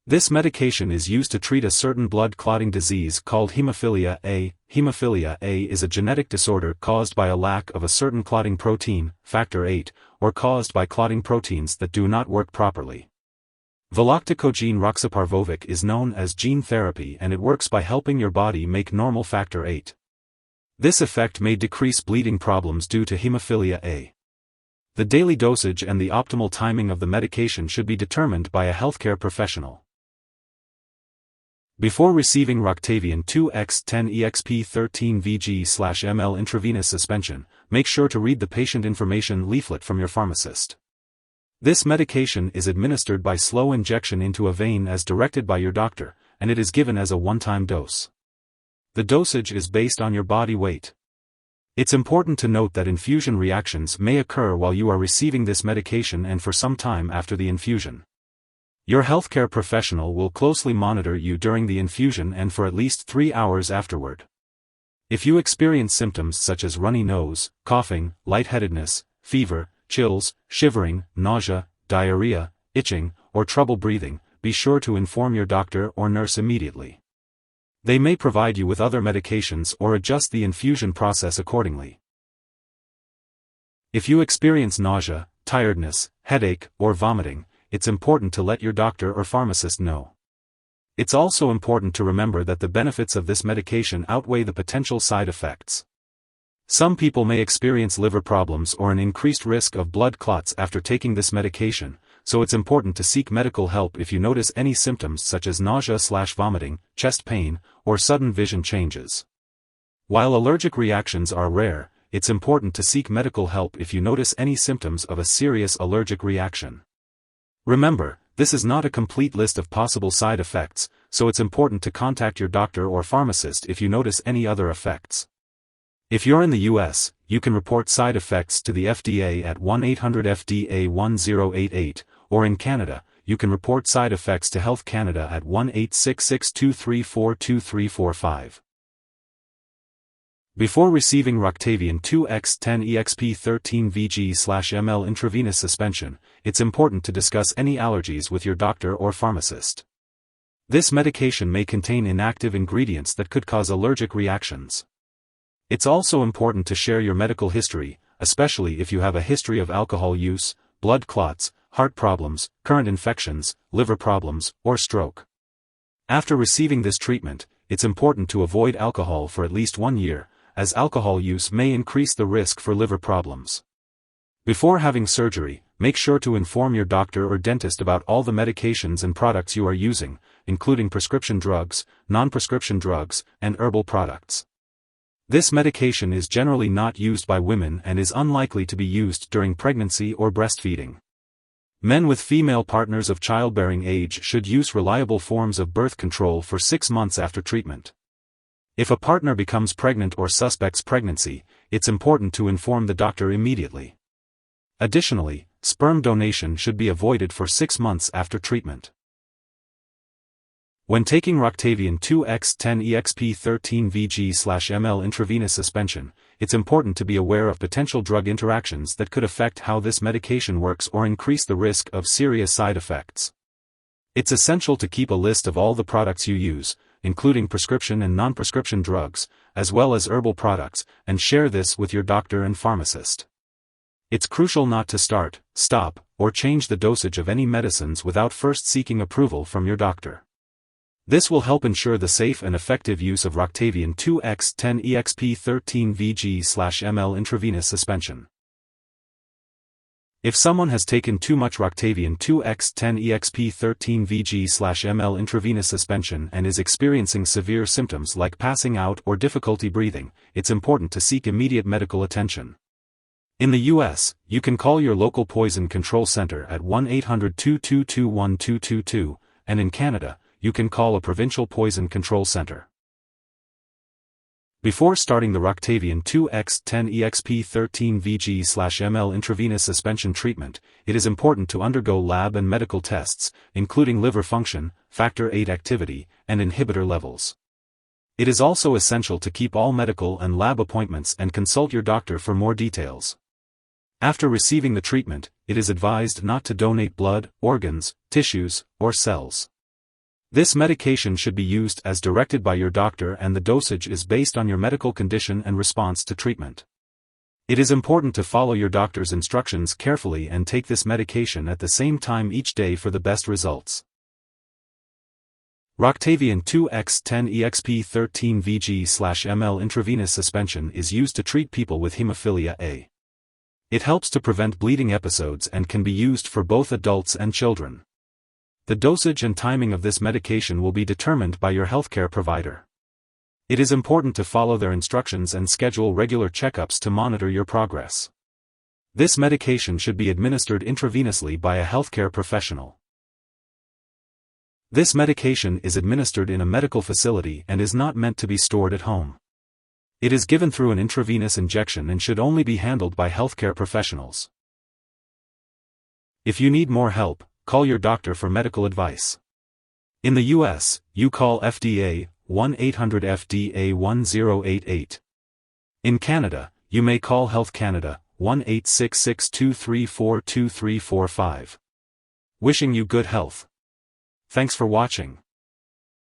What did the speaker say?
This medication is used to treat a certain blood clotting disease called Hemophilia A. Hemophilia A is a genetic disorder caused by a lack of a certain clotting protein, factor VIII, or caused by clotting proteins that do not work properly. Valoctocogene roxaparvovec is known as gene therapy, and it works by helping your body make normal factor VIII. This effect may decrease bleeding problems due to Hemophilia A. The daily dosage and the optimal timing of the medication should be determined by a healthcare professional. Before receiving Roctavian 10exp13 VG/ml intravenous suspension, make sure to read the patient information leaflet from your pharmacist. This medication is administered by slow injection into a vein as directed by your doctor, and it is given as a one-time dose. The dosage is based on your body weight. It's important to note that infusion reactions may occur while you are receiving this medication and for some time after the infusion. Your healthcare professional will closely monitor you during the infusion and for at least 3 hours afterward. If you experience symptoms such as runny nose, coughing, lightheadedness, fever, chills, shivering, nausea, diarrhea, itching, or trouble breathing, be sure to inform your doctor or nurse immediately. They may provide you with other medications or adjust the infusion process accordingly. If you experience nausea, tiredness, headache, or vomiting, it's important to let your doctor or pharmacist know. It's also important to remember that the benefits of this medication outweigh the potential side effects. Some people may experience liver problems or an increased risk of blood clots after taking this medication, so it's important to seek medical help if you notice any symptoms such as nausea/vomiting, chest pain, or sudden vision changes. While allergic reactions are rare, it's important to seek medical help if you notice any symptoms of a serious allergic reaction. Remember, this is not a complete list of possible side effects, so it's important to contact your doctor or pharmacist if you notice any other effects. If you're in the US, you can report side effects to the FDA at 1-800-FDA-1088, or in Canada, you can report side effects to Health Canada at 1-866-234-2345. Before receiving Roctavian 2x10exp13 VG/ml intravenous suspension, it's important to discuss any allergies with your doctor or pharmacist. This medication may contain inactive ingredients that could cause allergic reactions. It's also important to share your medical history, especially if you have a history of alcohol use, blood clots, heart problems, current infections, liver problems, or stroke. After receiving this treatment, it's important to avoid alcohol for at least 1 year, as alcohol use may increase the risk for liver problems. Before having surgery, make sure to inform your doctor or dentist about all the medications and products you are using, including prescription drugs, non-prescription drugs, and herbal products. This medication is generally not used by women and is unlikely to be used during pregnancy or breastfeeding. Men with female partners of childbearing age should use reliable forms of birth control for 6 months after treatment. If a partner becomes pregnant or suspects pregnancy, it's important to inform the doctor immediately. Additionally, sperm donation should be avoided for 6 months after treatment. When taking Roctavian 2x10exp13 VG/ml intravenous suspension, it's important to be aware of potential drug interactions that could affect how this medication works or increase the risk of serious side effects. It's essential to keep a list of all the products you use, including prescription and non-prescription drugs, as well as herbal products, and share this with your doctor and pharmacist. It's crucial not to start, stop, or change the dosage of any medicines without first seeking approval from your doctor. This will help ensure the safe and effective use of Roctavian 2x10exp13 VG/ml intravenous suspension. If someone has taken too much Roctavian 2x10exp13 VG/ml intravenous suspension and is experiencing severe symptoms like passing out or difficulty breathing, it's important to seek immediate medical attention. In the US, you can call your local poison control center at 1-800-222-1222, and in Canada, you can call a provincial poison control center. Before starting the Roctavian 2x10exp13 VG/ml intravenous suspension treatment, it is important to undergo lab and medical tests, including liver function, factor VIII activity, and inhibitor levels. It is also essential to keep all medical and lab appointments and consult your doctor for more details. After receiving the treatment, it is advised not to donate blood, organs, tissues, or cells. This medication should be used as directed by your doctor, and the dosage is based on your medical condition and response to treatment. It is important to follow your doctor's instructions carefully and take this medication at the same time each day for the best results. Roctavian 2x10exp13 VG/ml intravenous suspension is used to treat people with hemophilia A. It helps to prevent bleeding episodes and can be used for both adults and children. The dosage and timing of this medication will be determined by your healthcare provider. It is important to follow their instructions and schedule regular checkups to monitor your progress. This medication should be administered intravenously by a healthcare professional. This medication is administered in a medical facility and is not meant to be stored at home. It is given through an intravenous injection and should only be handled by healthcare professionals. If you need more help, call your doctor for medical advice. In the US, you call FDA 1-800-FDA-1088. In Canada, you may call Health Canada 1-866-234-2345. Wishing you good health. Thanks for watching.